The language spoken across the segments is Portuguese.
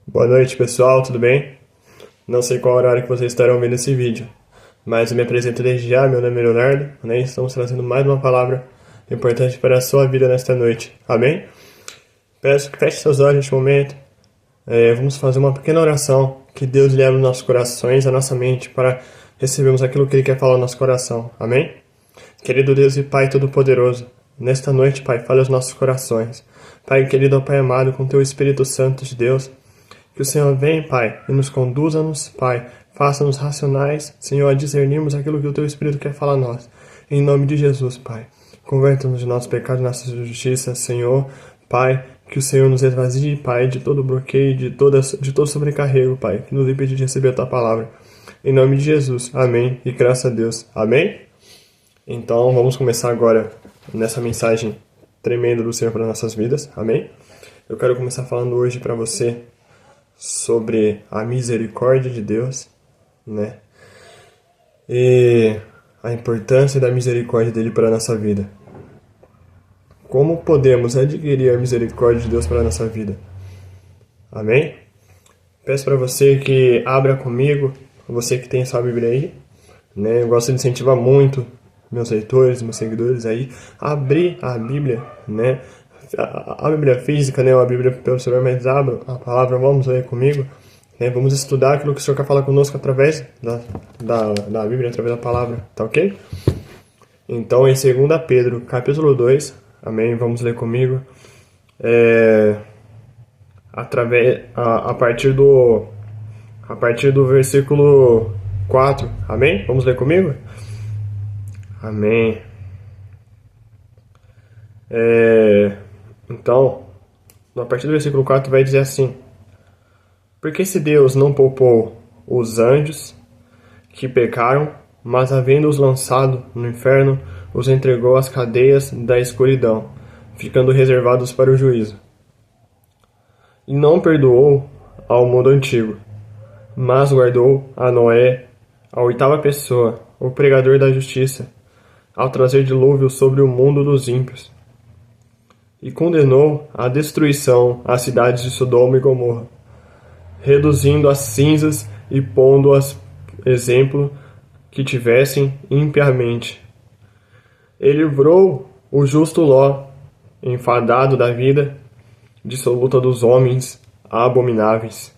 Boa noite, pessoal, tudo bem? Não sei qual horário que vocês estarão vendo esse vídeo, mas eu me apresento desde já, meu nome é Leonardo, né? Estamos trazendo mais uma palavra importante para a sua vida nesta noite, amém? Peço que feche seus olhos neste momento, vamos fazer uma pequena oração, que Deus leve os nossos corações, a nossa mente, para recebermos aquilo que Ele quer falar no nosso coração, amém? Querido Deus e Pai Todo-Poderoso, nesta noite, Pai, fale aos nossos corações. Pai querido, Pai amado, com Teu Espírito Santo de Deus, que o Senhor venha, Pai, e nos conduza-nos, Pai. Faça-nos racionais, Senhor, a discernirmos aquilo que o Teu Espírito quer falar a nós. Em nome de Jesus, Pai. Converta-nos de nossos pecados, de nossa justiça, Senhor. Pai, que o Senhor nos esvazie, Pai, de todo bloqueio, de todo sobrecarrego, Pai, que nos impede de receber a Tua palavra. Em nome de Jesus. Amém. E graças a Deus. Amém? Então, vamos começar agora nessa mensagem tremenda do Senhor para nossas vidas. Amém? Eu quero começar falando hoje para você sobre a misericórdia de Deus, né? E a importância da misericórdia dele para a nossa vida. Como podemos adquirir a misericórdia de Deus para a nossa vida? Amém? Peço para você que abra comigo, você que tem sua Bíblia aí, né? Eu gosto de incentivar muito meus leitores, meus seguidores aí, a abrir a Bíblia, né? A Bíblia física, né? A Bíblia pelo celular, mas abra a palavra, vamos ler comigo, né? Vamos estudar aquilo que o Senhor quer falar conosco através da Bíblia, através da palavra, tá ok? Então, em 2 Pedro, capítulo 2, amém? Vamos ler comigo, a partir do versículo 4, amém? Vamos ler comigo? Amém. Então, a partir do versículo 4 vai dizer assim: porque se Deus não poupou os anjos que pecaram, mas havendo-os lançado no inferno, os entregou às cadeias da escuridão, ficando reservados para o juízo. E não perdoou ao mundo antigo, mas guardou a Noé, a oitava pessoa, o pregador da justiça, ao trazer dilúvio sobre o mundo dos ímpios. E condenou à destruição as cidades de Sodoma e Gomorra, reduzindo as cinzas e pondo-as exemplo que tivessem impiamente. Ele livrou o justo Ló, enfadado da vida dissoluta dos homens abomináveis.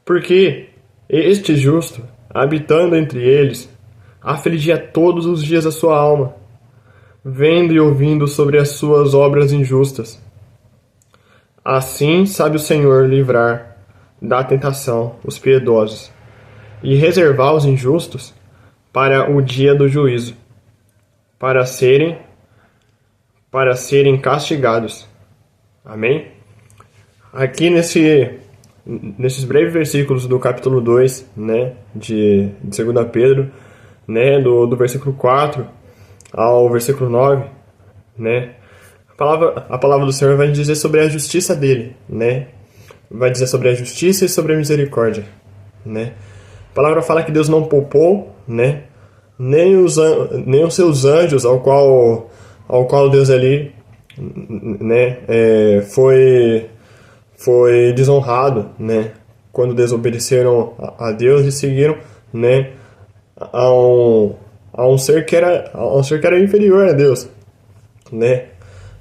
Porque este justo, habitando entre eles, afligia todos os dias a sua alma, vendo e ouvindo sobre as suas obras injustas. Assim sabe o Senhor livrar da tentação os piedosos e reservar os injustos para o dia do juízo, para serem castigados. Amém? Aqui nesses breves versículos do capítulo 2, né, de 2 Pedro, né, do versículo 4 ao versículo 9, né, a palavra do Senhor vai dizer sobre a justiça dele, né, vai dizer sobre a justiça e sobre a misericórdia, né. A palavra fala que Deus não poupou, né, nem os seus anjos, ao qual Deus ali, né, foi desonrado, né, quando desobedeceram a Deus e seguiram, né, a um ser que era inferior a Deus, né,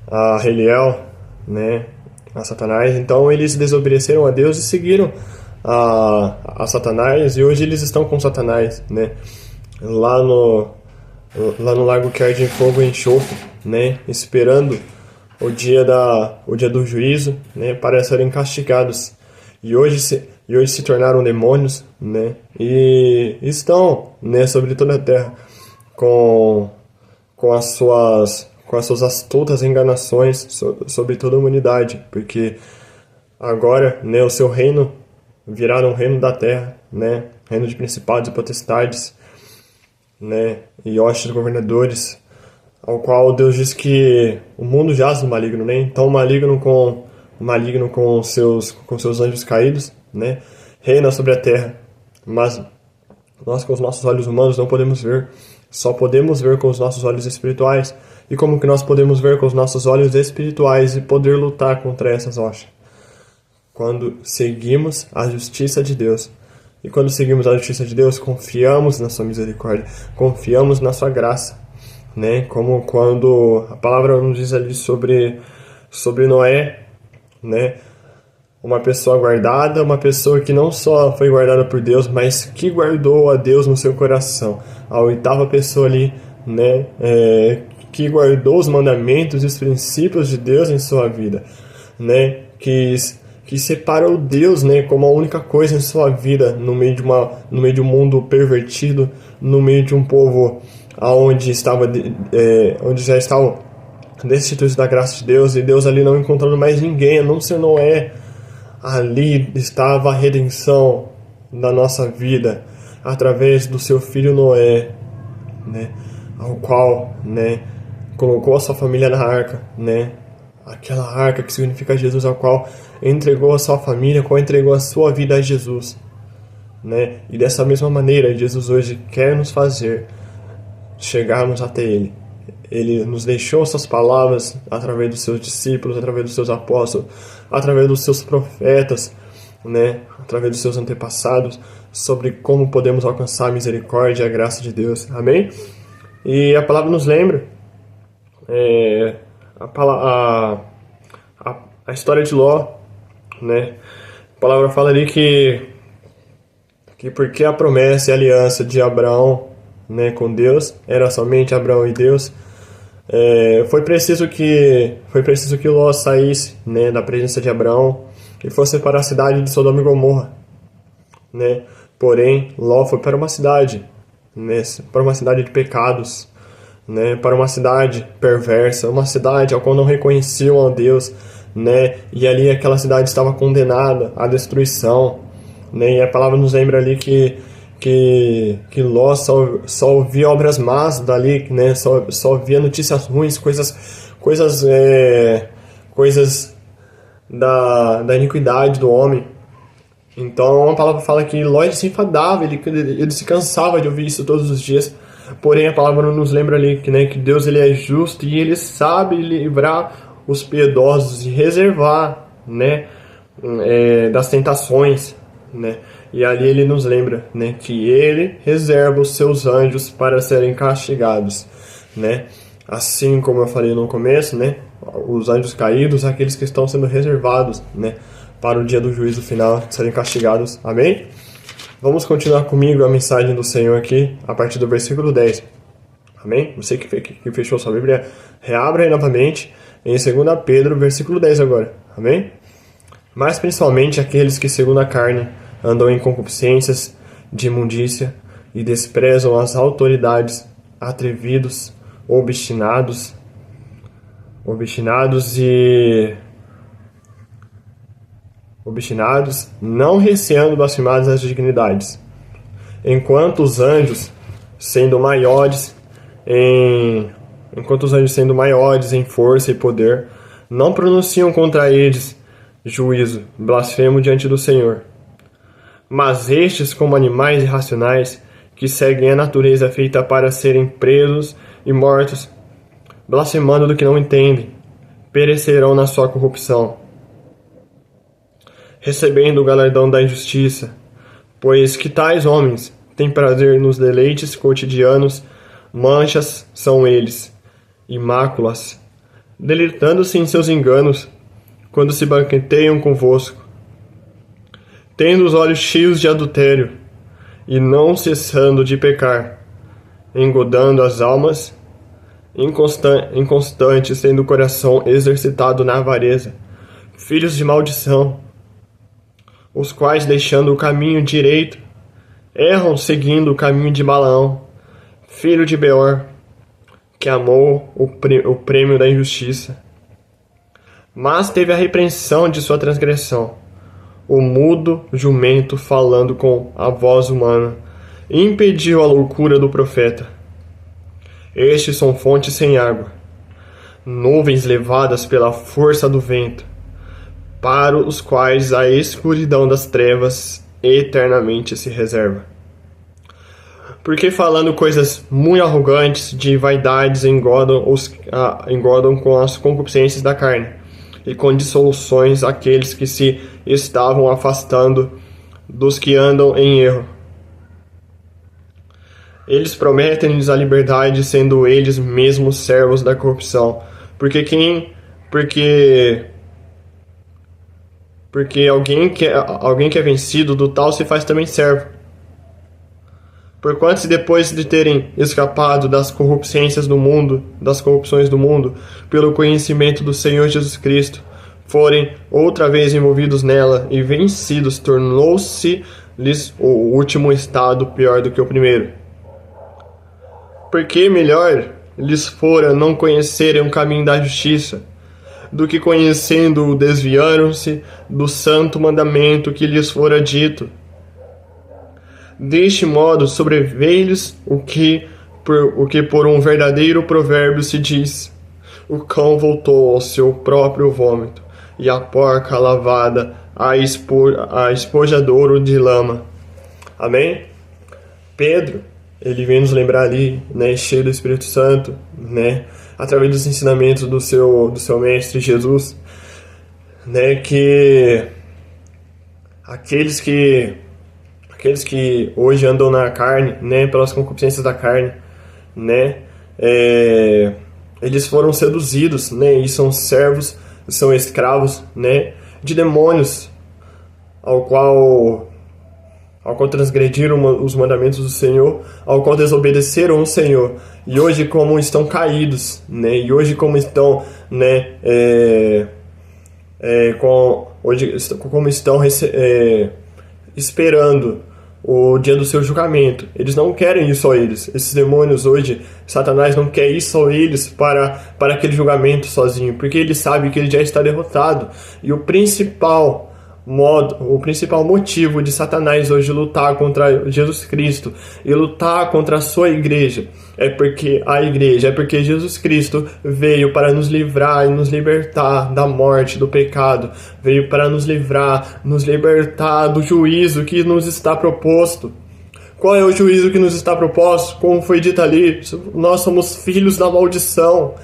a Belial, né, a Satanás. Então eles desobedeceram a Deus e seguiram a Satanás, e hoje eles estão com Satanás, né, lá no lago que arde em fogo e enxofre, né, esperando o dia do juízo, né, para serem castigados. E hoje se tornaram demônios, né, e estão, né, sobre toda a terra com as suas astutas enganações sobre toda a humanidade, porque agora, né, o seu reino virá um reino da terra, né, reino de principados e potestades, né, e hostes governadores, ao qual Deus diz que o mundo jaz no maligno, né? Então o maligno com seus anjos caídos, né, reina sobre a terra. Mas nós com os nossos olhos humanos não podemos ver, só podemos ver com os nossos olhos espirituais. E como que nós podemos ver com os nossos olhos espirituais e poder lutar contra essas hostes? quando seguimos a justiça de Deus. E quando seguimos a justiça de Deus, confiamos na sua misericórdia, confiamos na sua graça, né? Como quando a palavra nos diz ali sobre Noé, né? Uma pessoa guardada, uma pessoa que não só foi guardada por Deus, mas que guardou a Deus no seu coração. A oitava pessoa ali, né? Que guardou os mandamentos e os princípios de Deus em sua vida, né? Que separou Deus, né, como a única coisa em sua vida, no meio de um mundo pervertido, no meio de um povo onde já estavam destituídos da graça de Deus, e Deus ali não encontrando mais ninguém, a não ser Noé. Ali estava a redenção da nossa vida, através do seu filho Noé, né, ao qual, né, colocou a sua família na arca, né, aquela arca que significa Jesus, ao qual entregou a sua família, ao qual entregou a sua vida a Jesus, né? E dessa mesma maneira, Jesus hoje quer nos fazer chegarmos até Ele. Ele nos deixou essas palavras através dos seus discípulos, através dos seus apóstolos, através dos seus profetas, né? Através dos seus antepassados, sobre como podemos alcançar a misericórdia e a graça de Deus. Amém? E a palavra nos lembra a história de Ló, né? A palavra fala ali que porque a promessa e a aliança de Abraão, né, com Deus era somente Abraão e Deus, foi preciso que Ló saísse, né, da presença de Abraão e fosse para a cidade de Sodoma e Gomorra, né? Porém, Ló foi para uma cidade, né, para uma cidade de pecados, né, para uma cidade perversa, uma cidade ao qual não reconheciam a Deus, né, e ali aquela cidade estava condenada à destruição, né, e a palavra nos lembra ali que Ló só ouvia obras más dali, né, só ouvia notícias ruins, coisas da iniquidade do homem. Então a palavra fala que Ló se enfadava, ele se cansava de ouvir isso todos os dias. Porém, a palavra nos lembra ali que Deus ele é justo e Ele sabe livrar os piedosos e reservar, né, das tentações, né? E ali Ele nos lembra, né, que Ele reserva os seus anjos para serem castigados, né? Assim como eu falei no começo, né, os anjos caídos, aqueles que estão sendo reservados, né, para o dia do juízo final serem castigados. Amém? Vamos continuar comigo a mensagem do Senhor aqui, a partir do versículo 10. Amém? Você que fechou sua Bíblia, reabra aí novamente em 2 Pedro, versículo 10 agora. Amém? Mas principalmente aqueles que, segundo a carne, andam em concupiscências de imundícia e desprezam as autoridades, atrevidos, obstinados não receando blasfemar as dignidades, enquanto os anjos sendo maiores em força e poder, não pronunciam contra eles juízo blasfemo diante do Senhor. Mas estes, como animais irracionais, que seguem a natureza feita para serem presos e mortos, blasfemando do que não entendem, perecerão na sua corrupção, recebendo o galardão da injustiça, pois que tais homens têm prazer nos deleites cotidianos, manchas são eles, e máculas, deleitando-se em seus enganos, quando se banqueteiam convosco, tendo os olhos cheios de adultério, e não cessando de pecar, engodando as almas, inconstantes, tendo o coração exercitado na avareza, filhos de maldição, os quais, deixando o caminho direito, erram seguindo o caminho de Balaão, filho de Beor, que amou o prêmio da injustiça, mas teve a repreensão de sua transgressão, o mudo jumento falando com a voz humana, impediu a loucura do profeta. Estes são fontes sem água, nuvens levadas pela força do vento, para os quais a escuridão das trevas eternamente se reserva. Porque falando coisas muito arrogantes de vaidades engodam com as concupiscências da carne, e com dissoluções aqueles que se estavam afastando dos que andam em erro. Eles prometem-lhes a liberdade, sendo eles mesmos servos da corrupção. Porque alguém que é vencido do tal se faz também servo. Porquanto, se depois de terem escapado das corrupções do mundo, pelo conhecimento do Senhor Jesus Cristo, forem outra vez envolvidos nela e vencidos, tornou-se-lhes o último estado pior do que o primeiro. Porque melhor lhes fora não conhecerem o caminho da justiça, do que conhecendo-o desviaram-se do santo mandamento que lhes fora dito. Deste modo sobreveio-lhes o que por um verdadeiro provérbio se diz: o cão voltou ao seu próprio vômito, e a porca lavada a espojadouro de lama. Amém? Pedro, ele vem nos lembrar ali, né, cheio do Espírito Santo, né, através dos ensinamentos do seu mestre Jesus, né, que aqueles que hoje andam na carne, né, pelas concupiscências da carne, né, eles foram seduzidos, né, e são servos, são escravos, né, de demônios, ao qual transgrediram os mandamentos do Senhor, ao qual desobedeceram o Senhor, e hoje como estão caídos, né, e hoje como estão, né, como estão esperando o dia do seu julgamento. Eles não querem ir só eles. Esses demônios hoje, Satanás não quer ir só eles para aquele julgamento sozinho, porque ele sabe que ele já está derrotado. E o principal motivo de Satanás hoje lutar contra Jesus Cristo e lutar contra a sua igreja é porque Jesus Cristo veio para nos livrar e nos libertar da morte, do pecado, veio para nos libertar do juízo que nos está proposto. Qual é o juízo que nos está proposto? Como foi dito ali, nós somos filhos da maldição.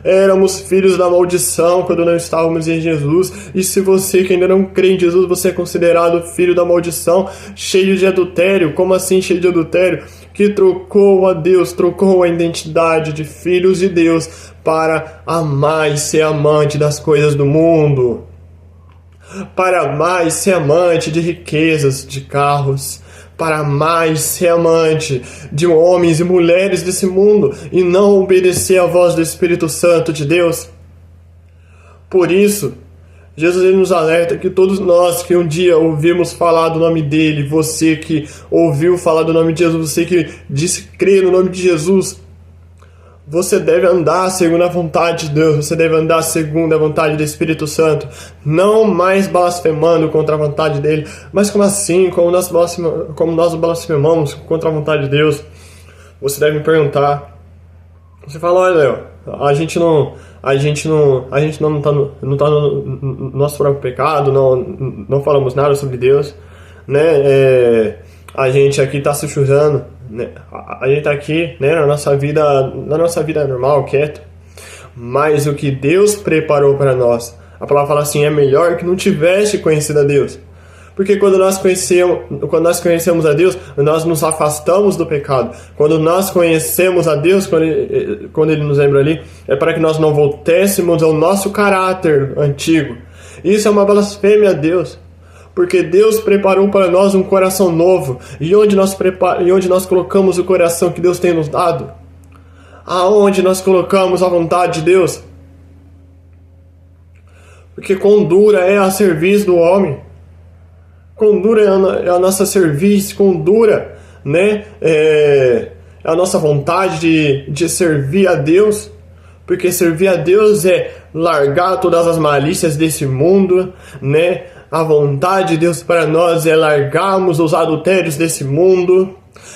Éramos filhos da maldição quando não estávamos em Jesus. E se você que ainda não crê em Jesus, você é considerado filho da maldição, cheio de adultério. Como assim cheio de adultério? Que trocou a Deus, trocou a identidade de filhos de Deus para amar e ser amante das coisas do mundo, para mais ser amante de riquezas, de carros, para mais ser amante de homens e mulheres desse mundo e não obedecer à voz do Espírito Santo de Deus. Por isso, Jesus ele nos alerta que todos nós que um dia ouvimos falar do nome dele, você que ouviu falar do nome de Jesus, você que disse crer no nome de Jesus, você deve andar segundo a vontade de Deus, você deve andar segundo a vontade do Espírito Santo, não mais blasfemando contra a vontade dele. Mas como assim? Como nós blasfemamos contra a vontade de Deus? Você deve me perguntar. Você fala, olha, Léo, a gente não está no nosso próprio pecado, não falamos nada sobre Deus, né? A gente aqui está se chuzando, né? A gente está aqui, né, na nossa vida normal, quieto. Mas o que Deus preparou para nós, a palavra fala assim, é melhor que não tivesse conhecido a Deus. Porque quando nós conhecemos a Deus, nós nos afastamos do pecado. Quando nós conhecemos a Deus, quando Ele nos lembra ali, é para que nós não voltéssemos ao nosso caráter antigo. Isso é uma blasfêmia a Deus. Porque Deus preparou para nós um coração novo. E onde nós colocamos o coração que Deus tem nos dado? Aonde nós colocamos a vontade de Deus? Porque quão dura é a serviço do homem. Quão dura é a nossa serviço, quão dura, né, é a nossa vontade de servir a Deus. Porque servir a Deus é largar todas as malícias desse mundo, né? A vontade de Deus para nós é largarmos os adultérios desse mundo.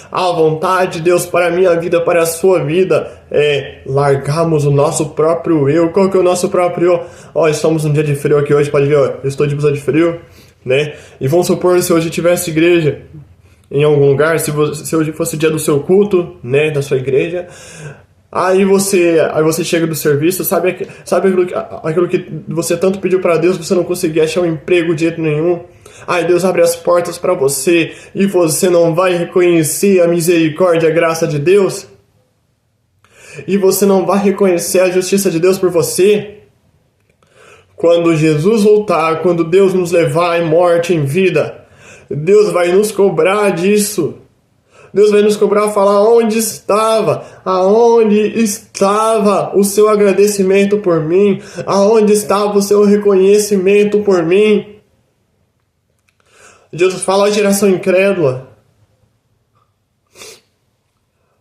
A vontade de Deus para a minha vida, para a sua vida, é largarmos o nosso próprio eu. Qual que é o nosso próprio eu? Estamos num dia de frio aqui hoje, pode ver, eu estou de blusa de frio, né? E vamos supor, se hoje tivesse igreja em algum lugar, se hoje fosse o dia do seu culto, né, da sua igreja, Aí você chega do serviço, sabe aquilo que você tanto pediu para Deus, você não conseguia achar um emprego de jeito nenhum. Aí Deus abre as portas para você e você não vai reconhecer a misericórdia e a graça de Deus? E você não vai reconhecer a justiça de Deus por você? Quando Jesus voltar, quando Deus nos levar em morte, em vida, Deus vai nos cobrar disso. Deus vai nos cobrar, falar aonde estava o seu agradecimento por mim, aonde estava o seu reconhecimento por mim. Jesus fala à geração incrédula: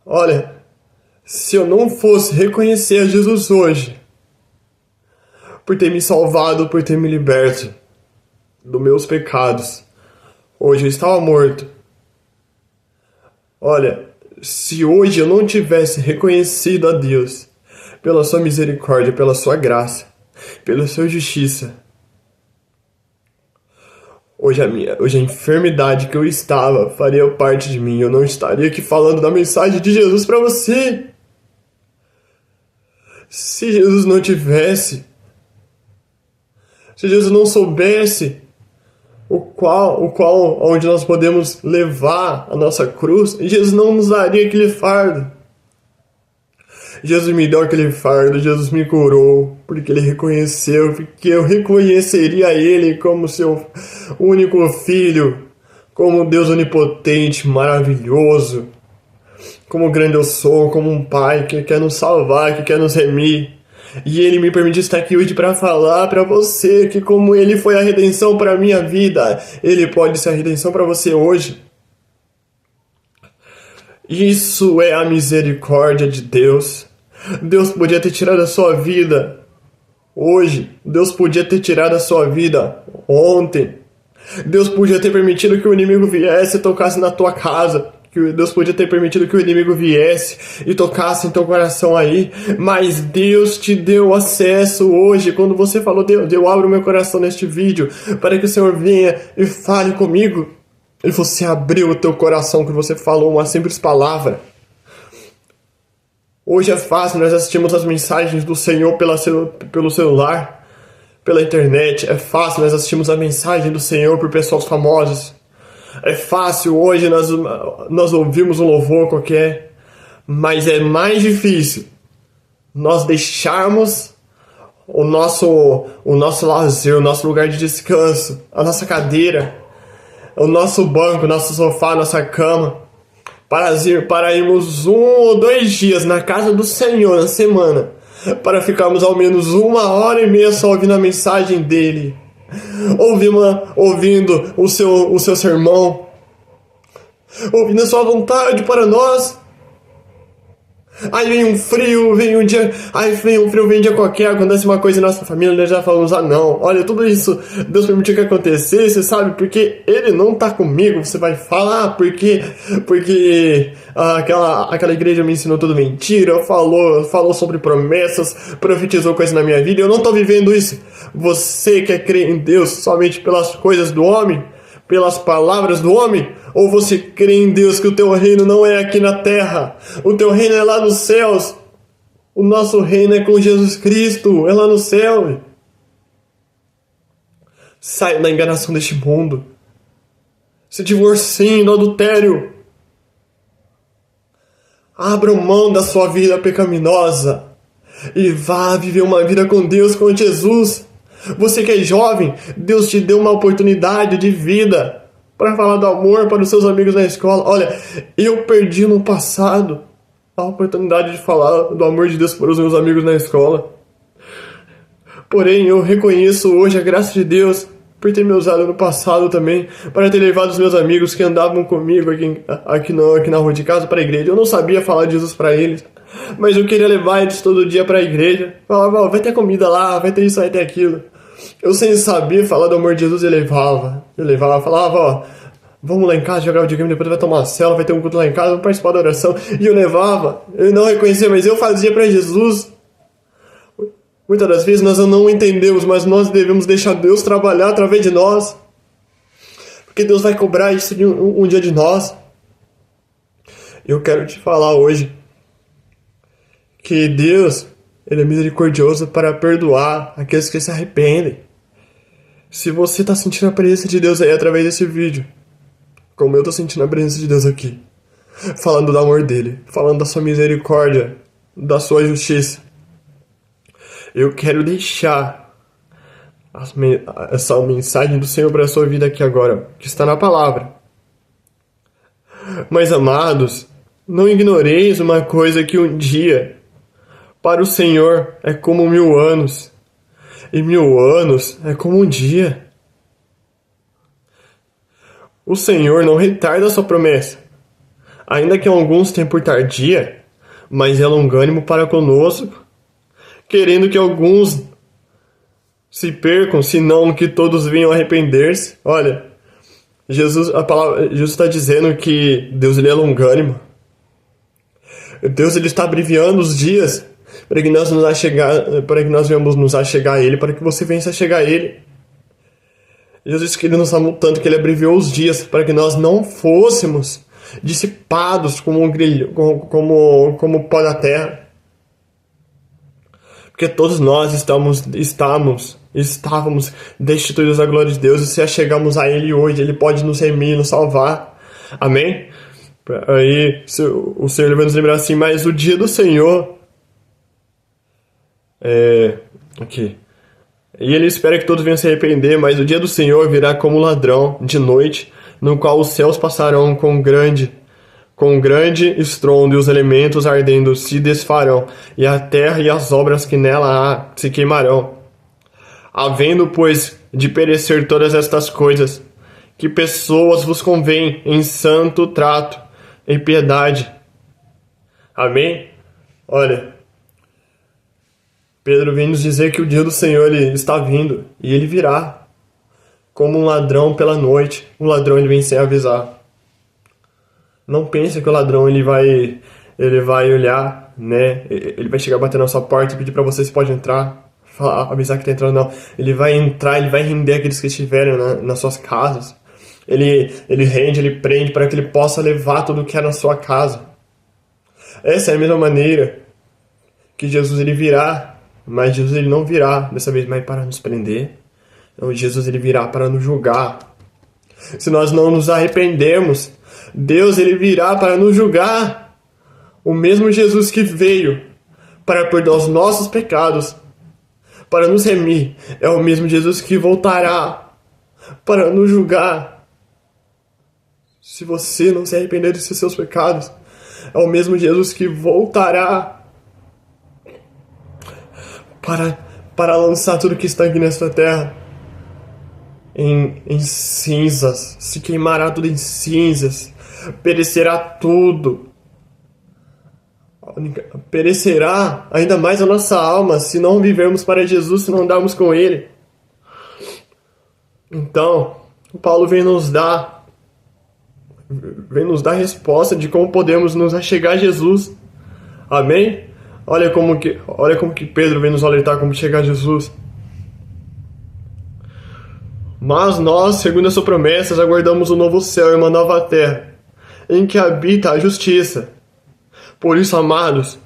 olha, se eu não fosse reconhecer a Jesus hoje, por ter me salvado, por ter me liberto dos meus pecados, hoje eu estava morto. Olha, se hoje eu não tivesse reconhecido a Deus pela sua misericórdia, pela sua graça, pela sua justiça, hoje a enfermidade que eu estava faria parte de mim. Eu não estaria aqui falando da mensagem de Jesus para você. Se Jesus não tivesse, se Jesus não soubesse onde nós podemos levar a nossa cruz, Jesus não nos daria aquele fardo. Jesus me deu aquele fardo, Jesus me curou, porque Ele reconheceu, porque eu reconheceria Ele como seu único filho, como Deus onipotente, maravilhoso, como grande eu sou, como um Pai que quer nos salvar, que quer nos remir. E Ele me permitiu estar aqui hoje para falar para você que como Ele foi a redenção para a minha vida, Ele pode ser a redenção para você hoje. Isso é a misericórdia de Deus. Deus podia ter tirado a sua vida hoje. Deus podia ter tirado a sua vida ontem. Deus podia ter permitido que o inimigo viesse e tocasse na tua casa. Deus podia ter permitido que o inimigo viesse e tocasse em teu coração aí, mas Deus te deu acesso hoje. Quando você falou, Deus, eu abro meu coração neste vídeo para que o Senhor venha e fale comigo, e você abriu o teu coração, que você falou uma simples palavra. Hoje é fácil, nós assistimos as mensagens do Senhor pelo celular, pela internet. É fácil, nós assistimos a mensagem do Senhor por pessoas famosas. É fácil hoje nós ouvimos um louvor qualquer, mas é mais difícil nós deixarmos o nosso lazer, o nosso lugar de descanso, a nossa cadeira, o nosso banco, o nosso sofá, a nossa cama, para irmos 1 ou 2 dias na casa do Senhor na semana, para ficarmos ao menos 1h30 só ouvindo a mensagem dele. Ouvindo o seu sermão, ouvindo a sua vontade para nós. Aí vem um frio, vem um dia qualquer, acontece uma coisa em nossa família, nós já falamos, não, olha, tudo isso Deus permitiu que acontecesse, sabe, porque Ele não tá comigo. Você vai falar, porque aquela igreja me ensinou tudo mentira, falou sobre promessas, profetizou coisas na minha vida, eu não tô vivendo isso. Você quer crer em Deus somente pelas coisas do homem, pelas palavras do homem? Ou você crê em Deus que o teu reino não é aqui na terra, o teu reino é lá nos céus? O nosso reino é com Jesus Cristo, é lá no céu. Saia da enganação deste mundo, se divorcie do adultério, abra mão da sua vida pecaminosa e vá viver uma vida com Deus, com Jesus. Você que é jovem, Deus te deu uma oportunidade de vida para falar do amor para os seus amigos na escola. Olha, eu perdi no passado a oportunidade de falar do amor de Deus para os meus amigos na escola. Porém, eu reconheço hoje a graça de Deus por ter me usado no passado também, para ter levado os meus amigos que andavam comigo aqui na rua de casa para a igreja. Eu não sabia falar de Jesus para eles, mas eu queria levar eles todo dia para a igreja. Falava, vai ter comida lá, vai ter isso, vai ter aquilo. Eu sem saber falar do amor de Jesus, eu levava, falava, vamos lá em casa jogar videogame, depois vai tomar uma célula, vai ter um culto lá em casa, vamos participar da oração. E eu levava, eu não reconhecia, mas eu fazia para Jesus. Muitas das vezes nós não entendemos, mas nós devemos deixar Deus trabalhar através de nós, porque Deus vai cobrar isso um dia de nós. Eu quero te falar hoje que Deus, Ele é misericordioso para perdoar aqueles que se arrependem. Se você está sentindo a presença de Deus aí através desse vídeo, como eu estou sentindo a presença de Deus aqui, falando do amor dele, falando da sua misericórdia, da sua justiça, eu quero deixar essa mensagem do Senhor para a sua vida aqui agora, que está na palavra. Mas, amados, não ignoreis uma coisa, que um dia para o Senhor é como 1000 anos, e 1000 anos é como um dia. O Senhor não retarda a sua promessa, ainda que alguns tenham por tardia, mas é longânimo para conosco, querendo que alguns se percam, senão que todos venham arrepender-se. Olha, Jesus está dizendo que Deus, ele é longânimo. Deus, ele está abreviando os dias para que nós venhamos nos achegar a Ele, para que você venha se achegar a Ele. Jesus, que Ele nos amou tanto que Ele abreviou os dias para que nós não fôssemos dissipados como um grilho, como pó da terra. Porque todos nós estávamos destituídos da glória de Deus, e se achegamos a Ele hoje, Ele pode nos remir, nos salvar. Amém? Aí o Senhor vai nos lembrar assim: mas o dia do Senhor aqui. E Ele espera que todos venham se arrepender, mas o dia do Senhor virá como ladrão de noite, no qual os céus passarão com grande estrondo, e os elementos ardendo se desfarão, e a terra e as obras que nela há se queimarão. Havendo, pois, de perecer todas estas coisas, que pessoas vos convém em santo trato e piedade. Amém? Olha, Pedro vem nos dizer que o dia do Senhor, ele está vindo, e ele virá como um ladrão pela noite. Um ladrão, ele vem sem avisar. Não pense que o ladrão ele vai olhar, né? Ele vai chegar batendo na sua porta e pedir para você se pode entrar, avisar que está entrando. Não, ele vai entrar, ele vai render aqueles que estiverem nas suas casas. Ele rende, ele prende para que ele possa levar tudo que é na sua casa. Essa é a mesma maneira que Jesus, ele virá, mas Jesus, ele não virá dessa vez mais para nos prender. Não, Jesus, ele virá para nos julgar. Se nós não nos arrependermos, Deus, ele virá para nos julgar. O mesmo Jesus que veio para perdoar os nossos pecados, para nos remir, é o mesmo Jesus que voltará para nos julgar. Se você não se arrepender dos seus pecados, é o mesmo Jesus que voltará para lançar tudo que está aqui nesta terra em cinzas. Se queimará tudo em cinzas. Perecerá tudo. Perecerá ainda mais a nossa alma se não vivermos para Jesus, se não andarmos com Ele. Então, Paulo vem nos dar resposta de como podemos nos achegar a Jesus. Amém? Olha como que Pedro vem nos alertar como chegar a Jesus. Mas nós, segundo as suas promessas, aguardamos um novo céu e uma nova terra, em que habita a justiça. Por isso, amados,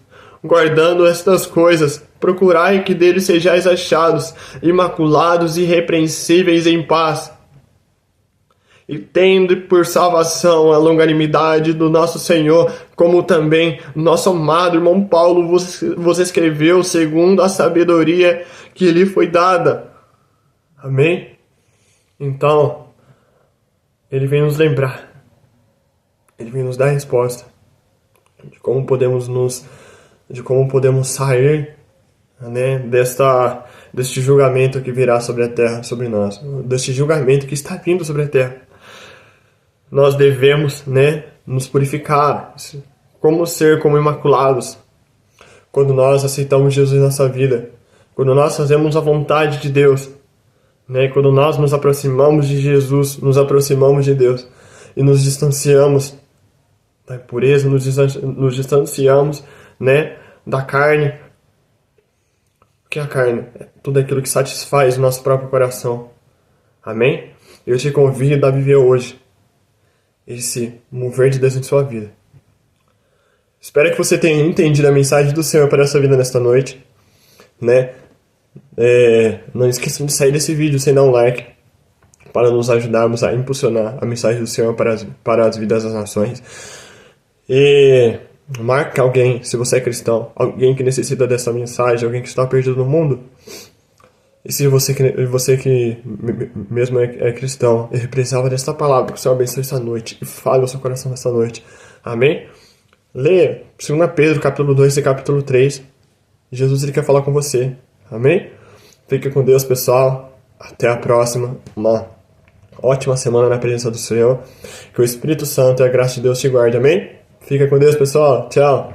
guardando estas coisas, procurai que deles sejais achados, imaculados e irrepreensíveis em paz, e tendo por salvação a longanimidade do nosso Senhor, como também nosso amado irmão Paulo vos escreveu segundo a sabedoria que lhe foi dada. Amém? Então, ele vem nos lembrar, ele vem nos dar a resposta de como podemos sair, né, deste julgamento que virá sobre a terra, sobre nós, deste julgamento que está vindo sobre a terra. Nós devemos, né, nos purificar, como imaculados, quando nós aceitamos Jesus em nossa vida, quando nós fazemos a vontade de Deus, né, quando nós nos aproximamos de Jesus, nos aproximamos de Deus e nos distanciamos da impureza, nos distanciamos, né, da carne. O que é a carne? É tudo aquilo que satisfaz o nosso próprio coração. Amém? Eu te convido a viver hoje esse mover de Deus em sua vida. Espero que você tenha entendido a mensagem do Senhor para a sua vida nesta noite, né? Não esqueçam de sair desse vídeo sem dar um like, para nos ajudarmos a impulsionar a mensagem do Senhor para as vidas das nações. E marque alguém, se você é cristão, alguém que necessita dessa mensagem, alguém que está perdido no mundo. E se você que mesmo é cristão e precisava desta palavra, que o Senhor abençoe esta noite e fale ao seu coração nesta noite. Amém? Leia 2 Pedro, capítulo 2 e capítulo 3. Jesus, ele quer falar com você. Amém? Fique com Deus, pessoal. Até a próxima. Uma ótima semana na presença do Senhor. Que o Espírito Santo e a graça de Deus te guarde. Amém? Fica com Deus, pessoal. Tchau.